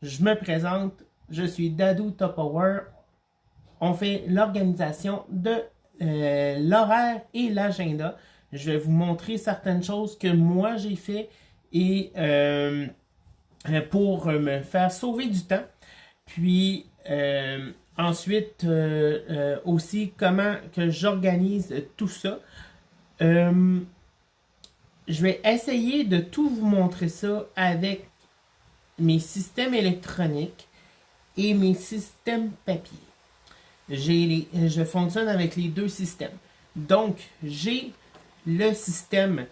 je me présente, je suis Dadou Tupperware. On fait l'organisation de l'horaire et l'agenda. Je vais vous montrer certaines choses que moi j'ai fait et pour me faire sauver du temps. Puis ensuite aussi comment que j'organise tout ça. Euh, je vais essayer de tout vous montrer ça avec mes systèmes électroniques et mes systèmes papier. Je fonctionne avec les deux systèmes. Donc, j'ai le système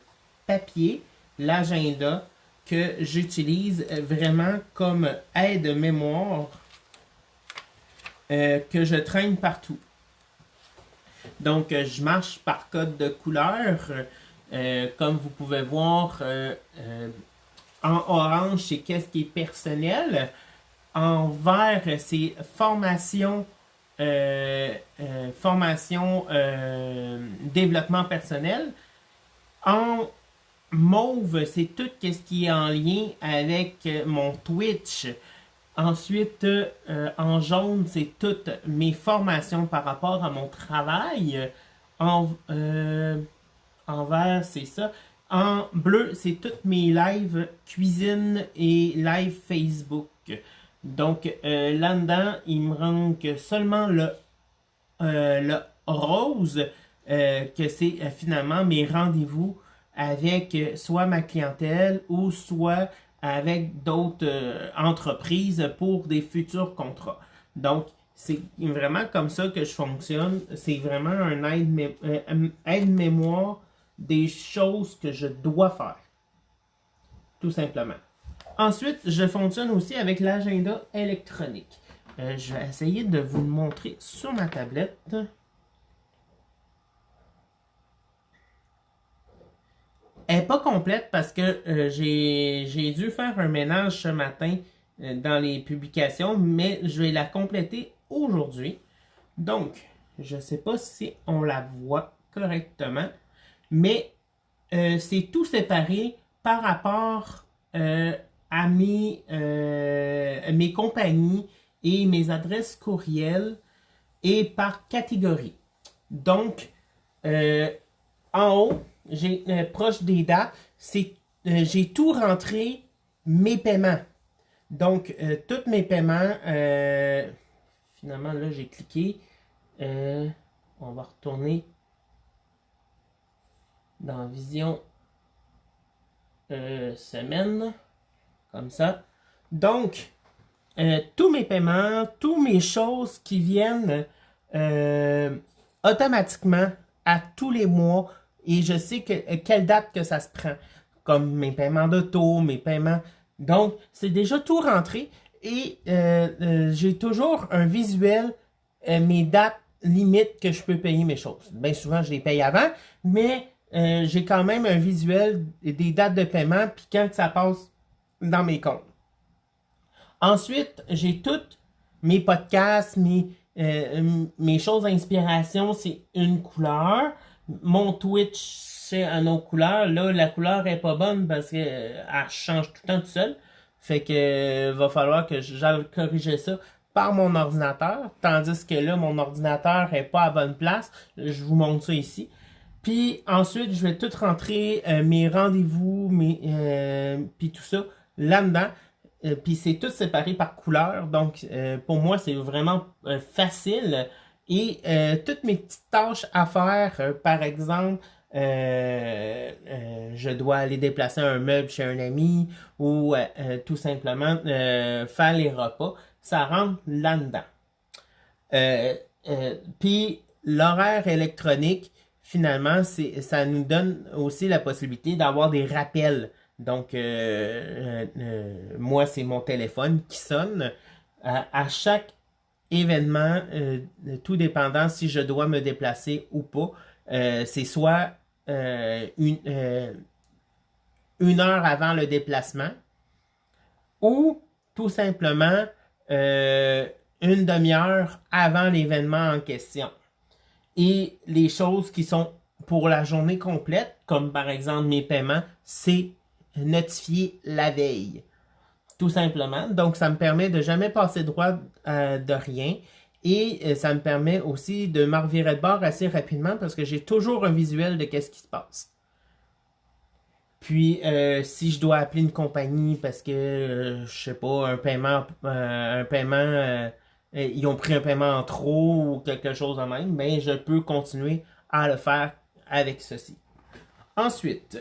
papier, l'agenda, que j'utilise vraiment comme aide-mémoire que je traîne partout. Donc, je marche par code de couleur. Comme vous pouvez voir, en orange, c'est qu'est-ce qui est personnel. En vert, c'est formation, développement personnel. En mauve, c'est tout ce qui est en lien avec mon Twitch. Ensuite, en jaune, c'est toutes mes formations par rapport à mon travail. En vert, c'est ça. En bleu, c'est toutes mes lives cuisine et live Facebook. Donc, là-dedans, il me manque seulement le rose, que c'est finalement mes rendez-vous avec soit ma clientèle ou soit avec d'autres entreprises pour des futurs contrats. Donc, c'est vraiment comme ça que je fonctionne. C'est vraiment un aide-mémoire des choses que je dois faire. Tout simplement. Ensuite, je fonctionne aussi avec l'agenda électronique. Je vais essayer de vous le montrer sur ma tablette. Elle n'est pas complète parce que j'ai dû faire un ménage ce matin dans les publications, mais je vais la compléter aujourd'hui. Donc, je ne sais pas si on la voit correctement, mais c'est tout séparé par rapport à mes compagnies et mes adresses courriel et par catégorie. Donc, en haut, j'ai proche des dates, j'ai tout rentré mes paiements. Donc, tous mes paiements, finalement, là, j'ai cliqué. On va retourner dans Vision semaine, comme ça. Donc, tous mes paiements, tous mes choses qui viennent automatiquement à tous les mois et je sais quelle date que ça se prend, comme mes paiements d'auto, mes paiements. Donc, c'est déjà tout rentré et j'ai toujours un visuel, mes dates limites que je peux payer mes choses. Bien souvent, je les paye avant, mais j'ai quand même un visuel des dates de paiement puis quand ça passe dans mes comptes. Ensuite, j'ai toutes mes podcasts, mes choses d'inspiration, c'est une couleur. Mon Twitch, c'est une autre couleur. Là, la couleur est pas bonne parce que elle change tout le temps tout seul. Fait que va falloir que j'aille corriger ça par mon ordinateur. Tandis que là, mon ordinateur est pas à bonne place. Je vous montre ça ici. Puis ensuite, je vais tout rentrer mes rendez-vous, puis tout ça là-dedans. Puis c'est tout séparé par couleur. Donc pour moi, c'est vraiment facile. Et toutes mes petites tâches à faire, par exemple, je dois aller déplacer un meuble chez un ami ou tout simplement faire les repas, ça rentre là-dedans. Puis l'horaire électronique, finalement, ça nous donne aussi la possibilité d'avoir des rappels. Donc, moi, c'est mon téléphone qui sonne à chaque événement, tout dépendant si je dois me déplacer ou pas. C'est soit une heure avant le déplacement ou tout simplement une demi-heure avant l'événement en question. Et les choses qui sont pour la journée complète, comme par exemple mes paiements, c'est notifié la veille. tout simplement. Donc, ça me permet de jamais passer droit de rien. Et ça me permet aussi de me revirer de bord assez rapidement parce que j'ai toujours un visuel de qu'est-ce qui se passe. Puis, si je dois appeler une compagnie parce que, je sais pas, ils ont pris un paiement en trop ou quelque chose de même, ben, je peux continuer à le faire avec ceci. Ensuite,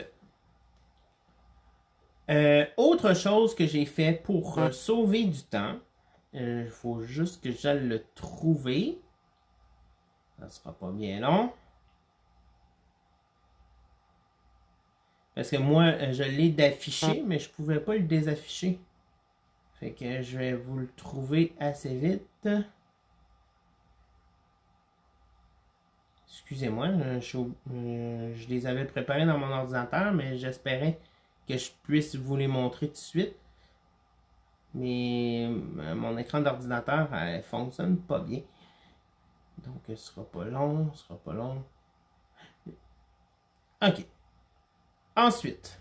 autre chose que j'ai fait pour sauver du temps, il faut juste que j'aille le trouver. Ça sera pas bien long. Parce que moi, je l'ai d'affiché, mais je pouvais pas le désafficher. Fait que je vais vous le trouver assez vite. Excusez-moi, je les avais préparés dans mon ordinateur, mais j'espérais que je puisse vous les montrer tout de suite. Mais mon écran d'ordinateur, elle fonctionne pas bien. Donc, ce sera pas long, ce sera pas long. OK. Ensuite,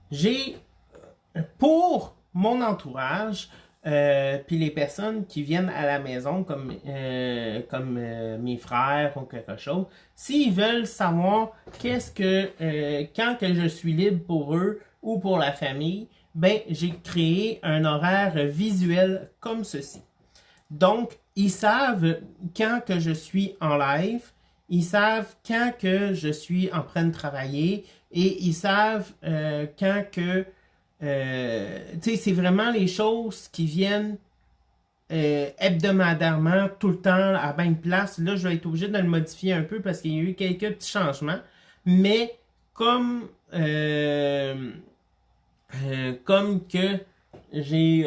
j'ai, pour mon entourage, puis les personnes qui viennent à la maison, comme mes frères ou quelque chose, s'ils veulent savoir quand que je suis libre pour eux ou pour la famille, ben, j'ai créé un horaire visuel comme ceci. Donc, ils savent quand que je suis en live, ils savent quand que je suis en train de travailler et ils savent quand que... tu sais, c'est vraiment les choses qui viennent hebdomadairement, tout le temps, à même place. Là, je vais être obligé de le modifier un peu parce qu'il y a eu quelques petits changements. Mais comme que j'ai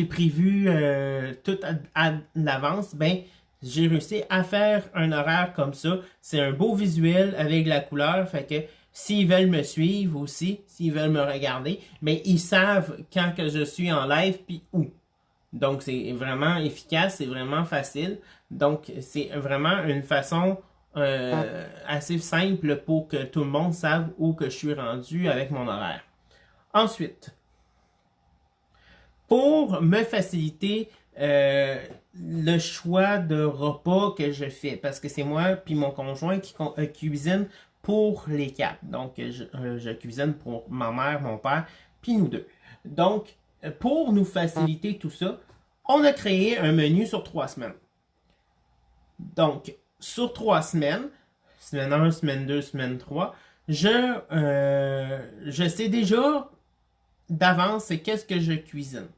prévu tout à l'avance, ben j'ai réussi à faire un horaire comme ça. C'est un beau visuel avec la couleur, fait que s'ils veulent me suivre aussi, s'ils veulent me regarder, ben ils savent quand que je suis en live puis où. Donc c'est vraiment efficace, c'est vraiment facile. Donc c'est vraiment une façon assez simple pour que tout le monde sache où que je suis rendu avec mon horaire. Ensuite, pour me faciliter le choix de repas que je fais, parce que c'est moi puis mon conjoint qui cuisine pour les quatre. Donc, je cuisine pour ma mère, mon père, puis nous deux. Donc, pour nous faciliter tout ça, on a créé un menu sur 3 semaines. Donc, sur 3 semaines, semaine 1, semaine 2, semaine 3, je sais déjà d'avance qu'est-ce que je cuisine.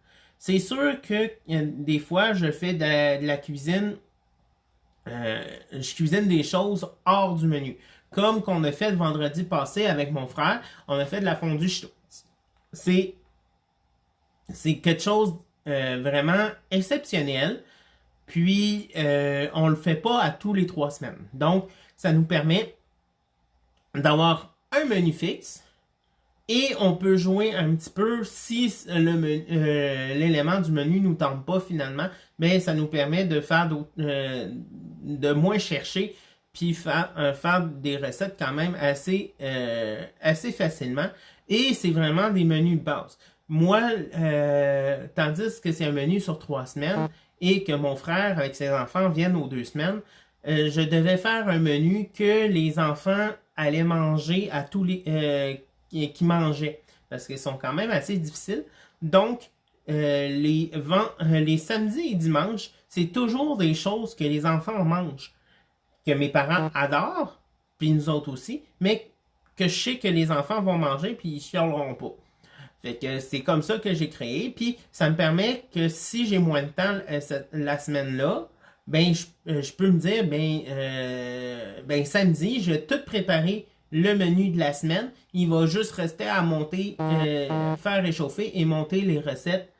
C'est sûr que des fois, je fais de la cuisine, je cuisine des choses hors du menu. Comme qu'on a fait le vendredi passé avec mon frère, on a fait de la fondue chinoise. C'est quelque chose vraiment exceptionnel. Puis, on le fait pas à tous les 3 semaines. Donc, ça nous permet d'avoir un menu fixe. Et on peut jouer un petit peu si l'élément du menu nous tente pas finalement, mais ça nous permet de faire de moins chercher puis faire des recettes quand même assez facilement. Et c'est vraiment des menus de base. Moi, tandis que c'est un menu sur 3 semaines et que mon frère avec ses enfants viennent aux 2 semaines, je devais faire un menu que les enfants allaient manger à tous les qui mangeaient, parce qu'ils sont quand même assez difficiles. Donc, les samedis et dimanches, c'est toujours des choses que les enfants mangent, que mes parents adorent, puis nous autres aussi, mais que je sais que les enfants vont manger, puis ils chialeront pas. Fait que c'est comme ça que j'ai créé, puis ça me permet que si j'ai moins de temps la semaine-là, ben je peux me dire, ben samedi, je vais tout préparer le menu de la semaine. Il va juste rester à monter, faire réchauffer et monter les recettes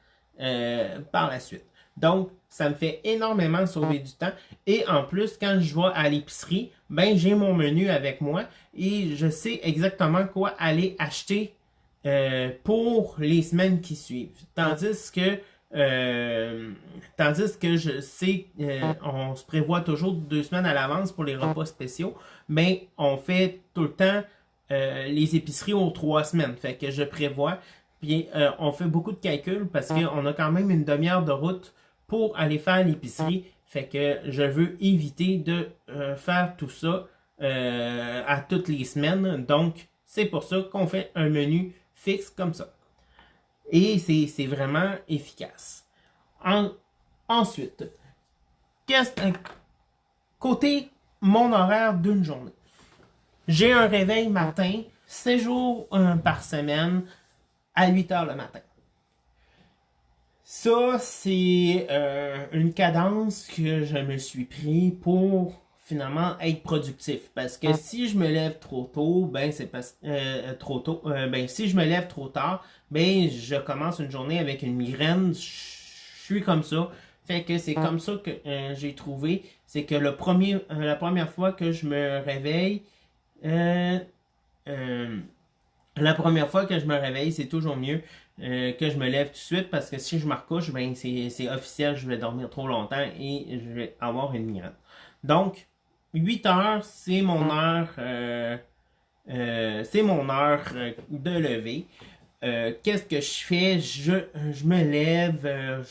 par la suite. Donc, ça me fait énormément sauver du temps. Et en plus, quand je vais à l'épicerie, ben j'ai mon menu avec moi et je sais exactement quoi aller acheter pour les semaines qui suivent. Tandis que je sais, on se prévoit toujours 2 semaines à l'avance pour les repas spéciaux, mais on fait tout le temps les épiceries aux 3 semaines. Fait que je prévois. Puis on fait beaucoup de calculs parce qu'on a quand même une demi-heure de route pour aller faire l'épicerie. Fait que je veux éviter de faire tout ça à toutes les semaines. Donc, c'est pour ça qu'on fait un menu fixe comme ça. Et c'est vraiment efficace. Ensuite, côté mon horaire d'une journée. J'ai un réveil matin, 7 jours par semaine, à 8 heures le matin. Ça, c'est une cadence que je me suis pris pour finalement être productif. Parce que si je me lève trop tôt, ben c'est trop tôt. Ben si je me lève trop tard, ben je commence une journée avec une migraine. Je suis comme ça. Fait que c'est comme ça que j'ai trouvé. C'est que la première fois que je me réveille, la première fois que je me réveille, c'est toujours mieux que je me lève tout de suite parce que si je me recouche, ben c'est officiel, je vais dormir trop longtemps et je vais avoir une migraine. Donc, 8 heures, c'est mon heure de lever. Qu'est-ce que je fais? Je me lève,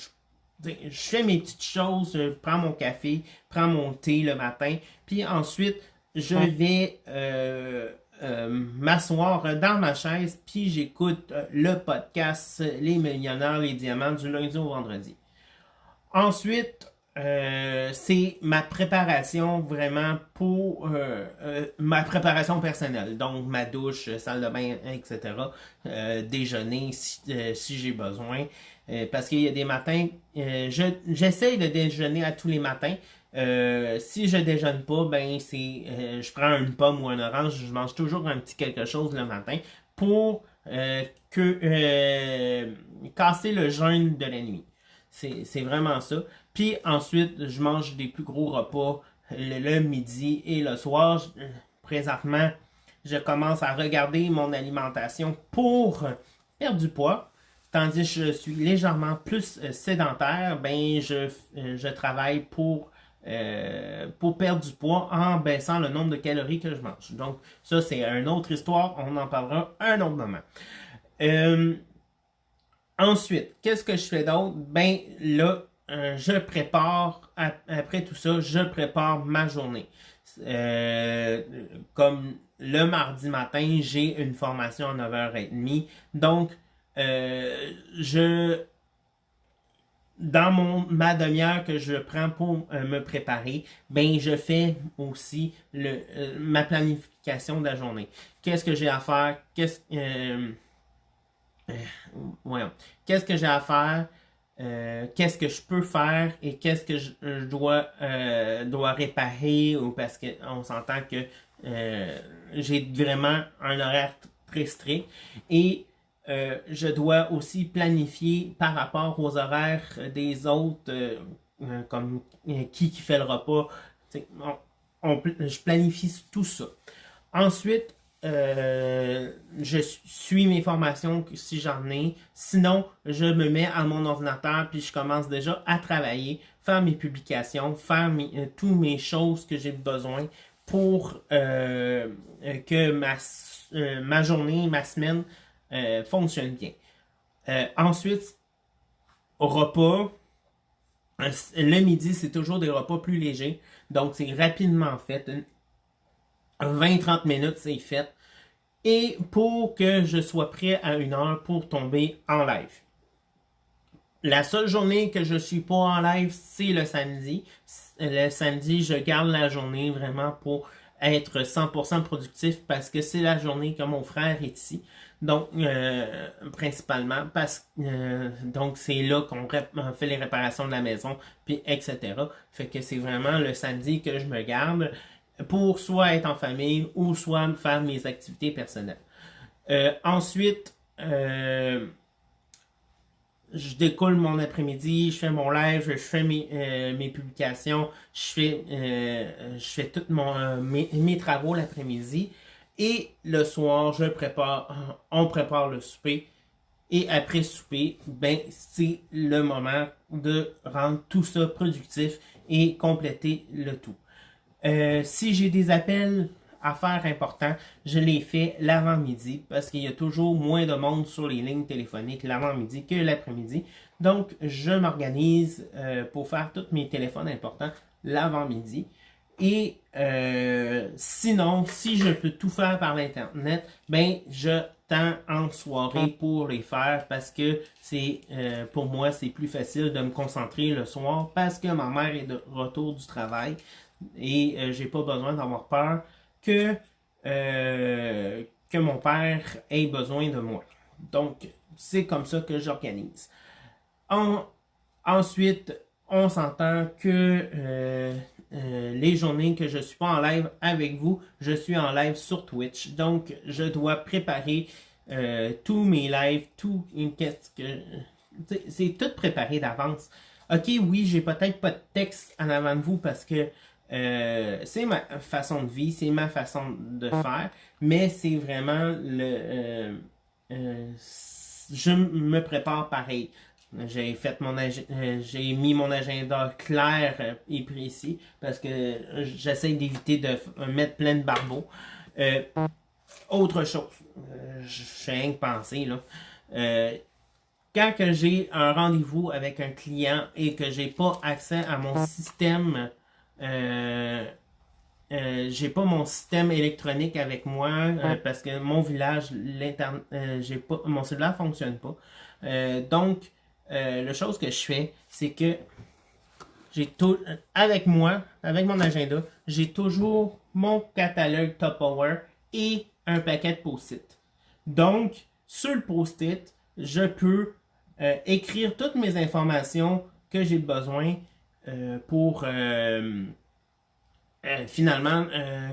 je fais mes petites choses, je prends mon café, prends mon thé le matin, puis ensuite, je vais m'asseoir dans ma chaise, puis j'écoute le podcast Les Millionnaires, les Diamants du lundi au vendredi. Ensuite, c'est ma préparation vraiment pour ma préparation personnelle. Donc, ma douche, salle de bain, etc. Déjeuner si j'ai besoin. Parce qu'il y a des matins, j'essaye de déjeuner à tous les matins. Si je déjeune pas, ben je prends une pomme ou un orange, je mange toujours un petit quelque chose le matin pour casser le jeûne de la nuit. C'est vraiment ça. Puis ensuite, je mange des plus gros repas le midi et le soir. Présentement, je commence à regarder mon alimentation pour perdre du poids. Tandis que je suis légèrement plus sédentaire, ben je travaille pour perdre du poids en baissant le nombre de calories que je mange. Donc, ça, c'est une autre histoire. On en parlera un autre moment. Ensuite, qu'est-ce que je fais d'autre? Ben là, je prépare, après tout ça, je prépare ma journée. Comme le mardi matin, j'ai une formation à 9h30. Donc, dans ma demi-heure que je prends pour me préparer, ben je fais aussi ma planification de la journée. Qu'est-ce que j'ai à faire? Qu'est-ce que j'ai à faire? Qu'est-ce que je peux faire et qu'est-ce que je dois réparer ou parce qu'on s'entend que j'ai vraiment un horaire très strict et je dois aussi planifier par rapport aux horaires des autres, comme qui fait le repas. Je planifie tout ça. Ensuite, je suis mes formations si j'en ai. Sinon, je me mets à mon ordinateur puis je commence déjà à travailler, faire mes publications, faire toutes mes choses que j'ai besoin pour que ma journée, ma semaine fonctionne bien. Ensuite, repas. Le midi, c'est toujours des repas plus légers. Donc, c'est rapidement fait. 20-30 minutes, c'est fait. Et pour que je sois prêt à 1 heure pour tomber en live. La seule journée que je suis pas en live, c'est le samedi. Le samedi, je garde la journée vraiment pour être 100% productif parce que c'est la journée que mon frère est ici. Donc, principalement, donc c'est là qu'on fait les réparations de la maison, puis etc. Fait que c'est vraiment le samedi que je me garde pour soit être en famille ou soit faire mes activités personnelles. Ensuite, je découle mon après-midi, je fais mon live, je fais mes publications, je fais tous mes travaux l'après-midi. Et le soir, on prépare le souper. Et après souper, ben, c'est le moment de rendre tout ça productif et compléter le tout. Si j'ai des appels affaire importante, je l'ai fait l'avant-midi parce qu'il y a toujours moins de monde sur les lignes téléphoniques l'avant-midi que l'après-midi. Donc, je m'organise pour faire tous mes téléphones importants l'avant-midi. Et sinon, si je peux tout faire par l'Internet, ben je tends en soirée pour les faire parce que c'est pour moi, c'est plus facile de me concentrer le soir parce que ma mère est de retour du travail et j'ai pas besoin d'avoir peur que mon père ait besoin de moi. Donc, c'est comme ça que j'organise. Ensuite, on s'entend que les journées que je suis pas en live avec vous, je suis en live sur Twitch. Donc, je dois préparer tous mes lives, c'est tout préparé d'avance. Ok, oui, j'ai peut-être pas de texte en avant de vous parce que c'est ma façon de vie, c'est ma façon de faire, mais c'est vraiment je me prépare pareil. J'ai mis mon agenda clair et précis parce que j'essaie d'éviter de mettre plein de barbeaux. Autre chose, je fais rien que penser là. Quand que j'ai un rendez-vous avec un client et que j'ai pas accès à mon système, j'ai pas mon système électronique avec moi parce que mon village, mon cellulaire fonctionne pas. Donc, la chose que je fais, c'est que avec moi, avec mon agenda, j'ai toujours mon catalogue Tupperware et un paquet de post-it. Donc, sur le post-it, je peux écrire toutes mes informations que j'ai besoin pour finalement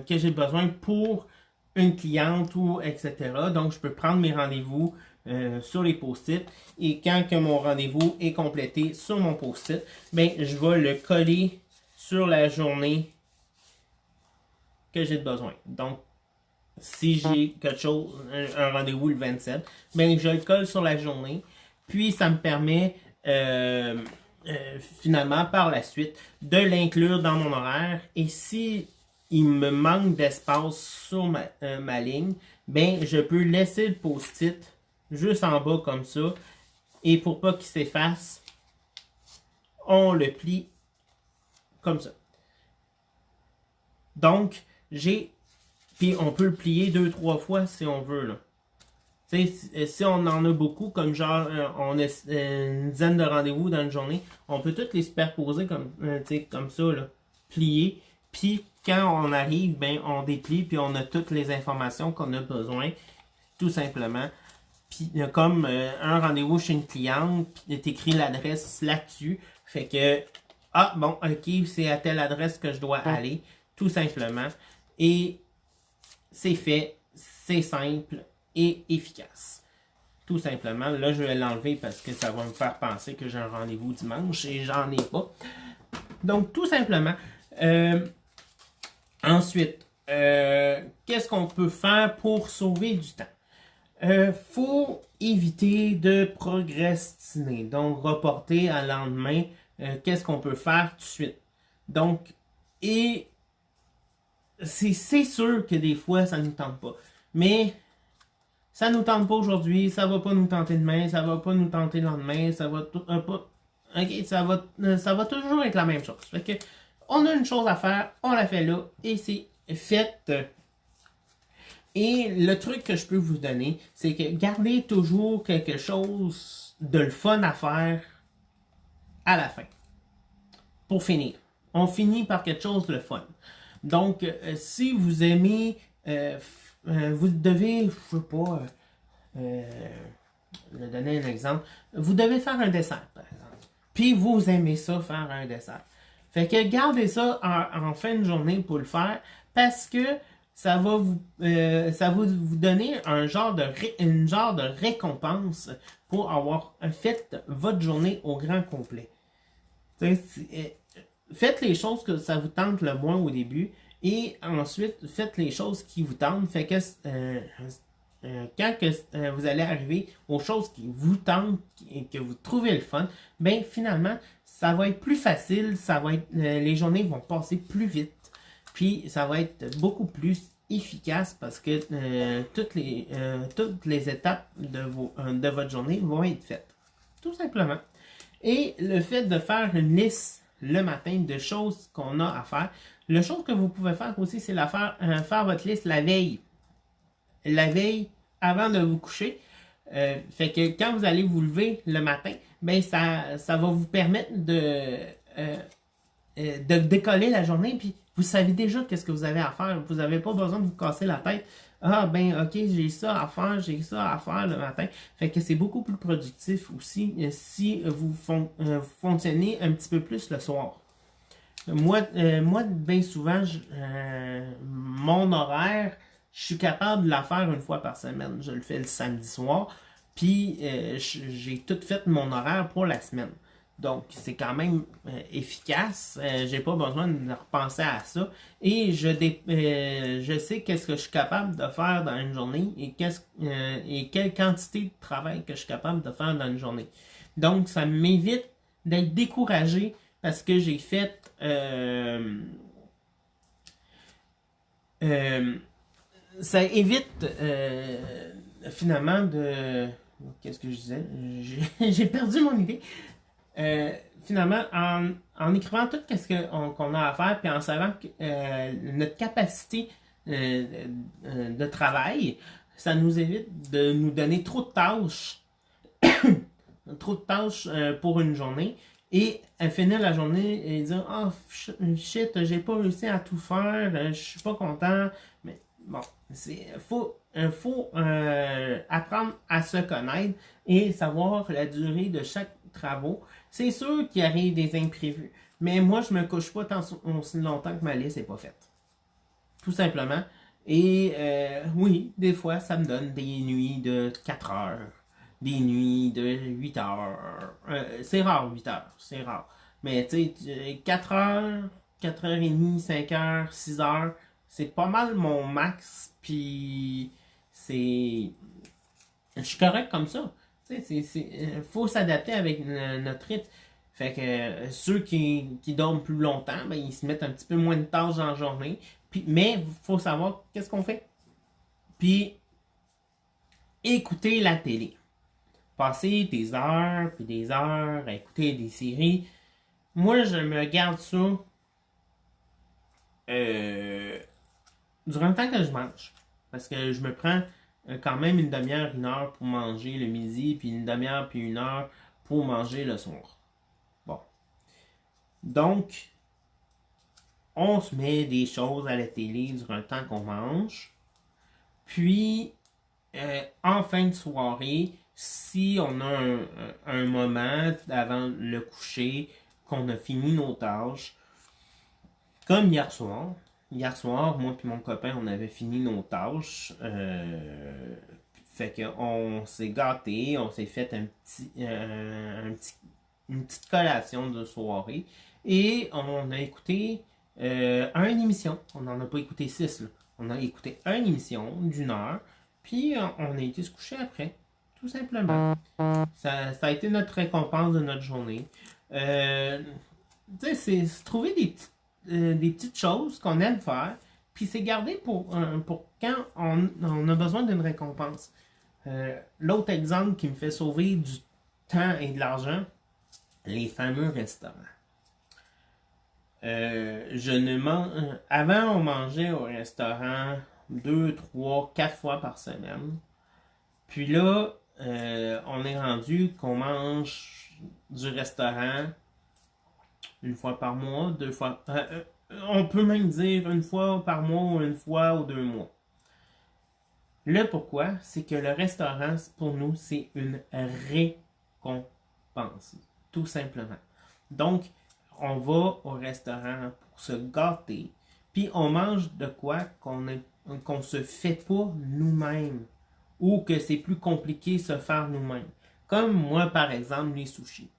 que j'ai besoin pour une cliente ou etc. Donc, je peux prendre mes rendez-vous sur les post-it et quand que mon rendez-vous est complété sur mon post-it, ben, je vais le coller sur la journée que j'ai besoin. Donc, si j'ai quelque chose, un rendez-vous le 27, ben, je le colle sur la journée. Puis, ça me permet finalement, par la suite, de l'inclure dans mon horaire. Et si il me manque d'espace sur ma ligne, ben, je peux laisser le post-it juste en bas comme ça. Et pour pas qu'il s'efface, on le plie comme ça. Donc, puis on peut le plier 2-3 fois si on veut, là. Si on en a beaucoup, comme genre on a une dizaine de rendez-vous dans une journée, on peut tous les superposer comme ça, là, plier. Puis quand on arrive, ben on déplie, puis on a toutes les informations qu'on a besoin, tout simplement. Puis comme un rendez-vous chez une cliente, puis t'écris l'adresse là-dessus, fait que bon, ok, c'est à telle adresse que je dois aller, tout simplement. Et c'est fait, c'est simple et efficace. Tout simplement. Là, je vais l'enlever parce que ça va me faire penser que j'ai un rendez-vous dimanche et j'en ai pas. Donc, tout simplement. Ensuite, qu'est-ce qu'on peut faire pour sauver du temps? Faut éviter de procrastiner. Donc, reporter à lendemain. Qu'est-ce qu'on peut faire tout de suite? Donc, et c'est sûr que des fois, ça ne nous tente pas. Mais ça nous tente pas aujourd'hui, ça va pas nous tenter demain, ça va pas nous tenter le lendemain, ça va ça va toujours être la même chose. Fait que on a une chose à faire, on la fait là et c'est fait. Et le truc que je peux vous donner, c'est que gardez toujours quelque chose de le fun à faire à la fin. Pour finir. On finit par quelque chose de le fun. Donc, si vous aimez vous devez, je sais pas, je vais donner un exemple. Vous devez faire un dessert, par exemple. Puis vous aimez ça, faire un dessert. Fait que gardez ça en fin de journée pour le faire parce que ça va vous donner une genre de récompense pour avoir fait votre journée au grand complet. Faites les choses que ça vous tente le moins au début. Et ensuite, faites les choses qui vous tentent. Fait que quand vous allez arriver aux choses qui vous tentent et que vous trouvez le fun, ben finalement, ça va être plus facile, les journées vont passer plus vite, puis ça va être beaucoup plus efficace parce que toutes les étapes de votre journée vont être faites. Tout simplement. Et le fait de faire une liste le matin de choses qu'on a à faire, la chose que vous pouvez faire aussi, c'est faire votre liste la veille. La veille avant de vous coucher. Fait que quand vous allez vous lever le matin, ben ça va vous permettre de décoller la journée, puis vous savez déjà qu'est-ce que vous avez à faire. Vous n'avez pas besoin de vous casser la tête. Ah ben ok, j'ai ça à faire le matin. Fait que c'est beaucoup plus productif aussi si vous fonctionnez un petit peu plus le soir. Moi bien souvent, mon horaire, je suis capable de la faire une fois par semaine. Je le fais le samedi soir. Puis j'ai tout fait mon horaire pour la semaine. Donc c'est quand même efficace. J'ai pas besoin de repenser à ça. Et je sais qu'est-ce que je suis capable de faire dans une journée et quelle quantité de travail que je suis capable de faire dans une journée. Donc ça m'évite d'être découragé parce que j'ai fait ça évite finalement de... Qu'est-ce que je disais? J'ai perdu mon idée. Finalement, en écrivant tout ce qu'on a à faire, puis en savant que notre capacité de travail, ça nous évite de nous donner trop de tâches, pour une journée, et à finir la journée et dire oh shit, j'ai pas réussi à tout faire, je suis pas content. Mais bon, faut apprendre à se connaître et savoir la durée de chaque travaux. C'est sûr qu'il arrive des imprévus, mais moi je me couche pas tant aussi longtemps que ma liste n'est pas faite. Tout simplement. Et oui, des fois ça me donne des nuits de 4 heures, des nuits de 8 heures. C'est rare 8 heures, c'est rare. Mais tu sais, 4 heures, 4h30, 5 heures, 6 heures, c'est pas mal mon max. Puis c'est... Je suis correct comme ça. Tu sais, faut s'adapter avec notre rythme. Fait que ceux qui dorment plus longtemps, ben, ils se mettent un petit peu moins de tâches dans la journée. Puis, mais il faut savoir qu'est-ce qu'on fait. Puis, écouter la télé. Passer des heures puis des heures à écouter des séries. Moi, je me garde ça durant le temps que je mange. Parce que je me prends quand même une demi-heure, une heure pour manger le midi, puis une demi-heure, puis une heure pour manger le soir. Bon. Donc, on se met des choses à la télé durant le temps qu'on mange. Puis, en fin de soirée, si on a un moment avant le coucher, qu'on a fini nos tâches, comme hier soir, moi et mon copain, on avait fini nos tâches. Fait qu'on s'est gâté, on s'est fait une petite collation de soirée. Et on a écouté une émission. On n'en a pas écouté 6, là. On a écouté une émission d'une heure. Puis on a été se coucher après. Tout simplement. Ça a été notre récompense de notre journée. Tu sais, c'est trouver des petites choses qu'on aime faire, puis c'est garder pour quand on a besoin d'une récompense. L'autre exemple qui me fait sauver du temps et de l'argent, les fameux restaurants. Avant, on mangeait au restaurant 2, 3, 4 fois par semaine. Puis là, on est rendu qu'on mange du restaurant une fois par mois, 2 fois. On peut même dire une fois par mois ou une fois ou 2 mois. Le pourquoi, c'est que le restaurant, pour nous, c'est une récompense. Tout simplement. Donc, on va au restaurant pour se gâter, puis on mange de quoi qu'on se fait pas nous-mêmes, ou que c'est plus compliqué de se faire nous-mêmes. Comme moi, par exemple, les sushis.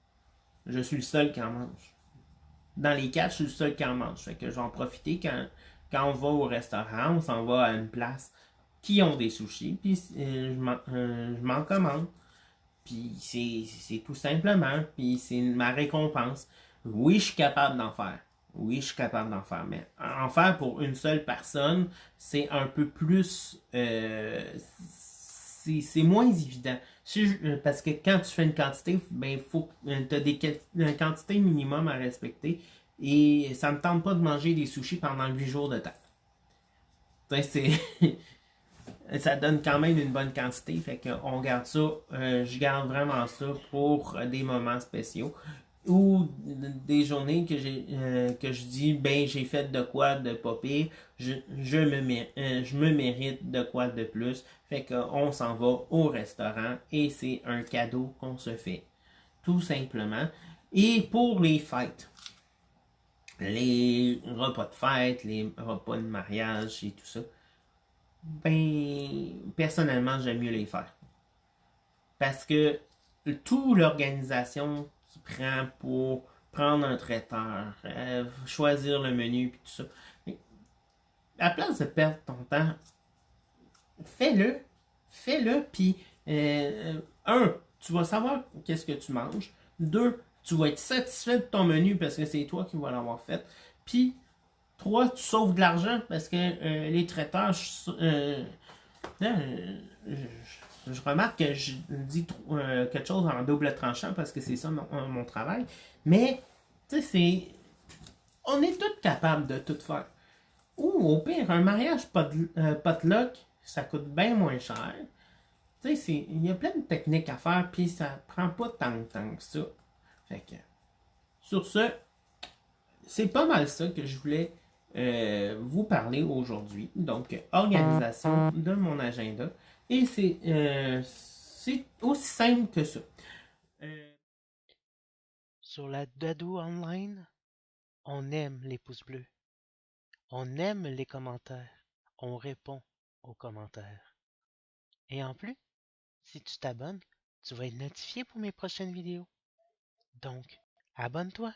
Je suis le seul qui en mange. Dans les 4, je suis le seul qui en mange. Fait que je vais en profiter quand on va au restaurant, on s'en va à une place qui ont des sushis, puis je m'en commande. Puis c'est tout simplement, puis c'est ma récompense. Oui, je suis capable d'en faire. Oui, je suis capable d'en faire, mais en faire pour une seule personne, c'est un peu plus... c'est moins évident. Parce que quand tu fais une quantité, ben, faut, tu as une quantité minimum à respecter. Et ça me tente pas de manger des sushis pendant 8 jours de temps. Tu sais, ça donne quand même une bonne quantité. Fait qu'on garde ça. Je garde vraiment ça pour des moments spéciaux. Ou des journées que je dis ben j'ai fait de quoi de pas pire, je me mérite de quoi de plus. Fait qu'on s'en va au restaurant et c'est un cadeau qu'on se fait. Tout simplement. Et pour les fêtes, les repas de fête, les repas de mariage et tout ça, ben, personnellement, j'aime mieux les faire. Parce que toute l'organisation qui prend pour prendre un traiteur, choisir le menu, puis tout ça, mais à la place de perdre ton temps, fais-le. Fais-le, puis, un, tu vas savoir qu'est-ce que tu manges. Deux, tu vas être satisfait de ton menu parce que c'est toi qui vas l'avoir fait. Puis, trois, tu sauves de l'argent parce que les traiteurs, je remarque que je dis quelque chose en double tranchant parce que c'est ça mon travail. Mais, tu sais, c'est. On est tous capables de tout faire. Ou au pire, un mariage potluck, ça coûte bien moins cher. Tu sais, il y a plein de techniques à faire, puis ça prend pas tant de temps que ça. Fait que, sur ce, c'est pas mal ça que je voulais vous parler aujourd'hui. Donc, organisation de mon agenda. Et c'est aussi simple que ça. Euh, Sur la Dadou Online, on aime les pouces bleus. On aime les commentaires. On répond aux commentaires. Et en plus, si tu t'abonnes, tu vas être notifié pour mes prochaines vidéos. Donc, abonne-toi.